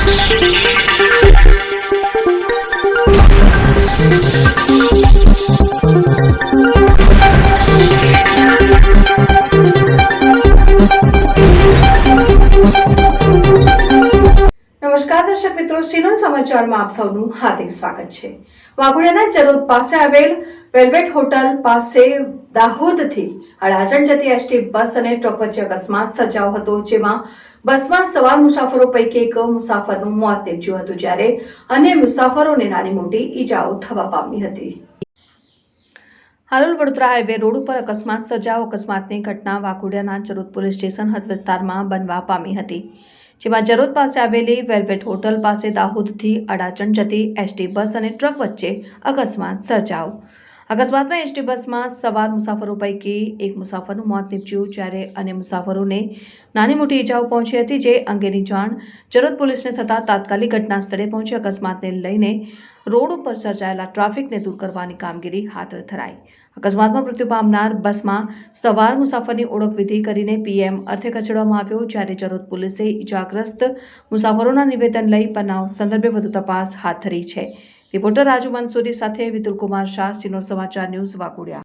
નમસ્કાર દર્શક મિત્રો, સિનોર સમાચારમાં આપ સૌનું હાર્દિક સ્વાગત છે। વાઘોડિયાના ચરોદ પાસે આવેલ વેલ્વેટ હોટલ પાસે દાહોદથી અડાજણ જતી એસટી બસ અને ટ્રક વચ્ચે અકસ્માત સર્જાયો હતો, જેમાં બસમાં સવાર મુસાફરો પૈકી એક મુસાફરનું મોત નીપજ્યું હતું, જ્યારે અન્ય મુસાફરોને નાની મોટી ઈજાઓ થવા પામી હતી। હાલોલ વડોદરા હાઈવે રોડ ઉપર અકસ્માત સર્જાયો। અકસ્માતની ઘટના વાઘોડિયાના ચરોદ પોલીસ સ્ટેશન હદ વિસ્તારમાં બનવા પામી હતી, જેમાં ચરોદ પાસે આવેલી વેલ્વેટ હોટલ પાસે દાહોદથી અડાજણ જતી એસટી બસ અને ટ્રક વચ્ચે અકસ્માત સર્જાયો। અકસ્માતમાં એસટી બસમાં સવાર મુસાફરો પૈકી એક મુસાફરનું મોત નીપજ્યું, જ્યારે અન્ય મુસાફરોને નાની મોટી ઈજાઓ પહોંચી હતી, જે અંગેની જાણ ચરોદ પોલીસને થતાં તાત્કાલિક ઘટના સ્થળે પહોંચી અકસ્માતને લઈને રોડ ઉપર સર્જાયેલા ટ્રાફિકને દૂર કરવાની કામગીરી હાથ ધરાઈ। અકસ્માતમાં મૃત્યુ પામનાર બસમાં સવાર મુસાફરની ઓળખ વિધિ કરીને પીએમ અર્થે ખસેડવામાં આવ્યો, જ્યારે ચરોદ પોલીસે ઈજાગ્રસ્ત મુસાફરોના નિવેદન લઈ બનાવ સંદર્ભે વધુ તપાસ હાથ ધરી છે। રિપોર્ટર રાજુ મંસૂરી સાથે વિતુલ કુમાર શાહ, સિનોર સમાચાર ન્યૂઝ, વાઘોડિયા।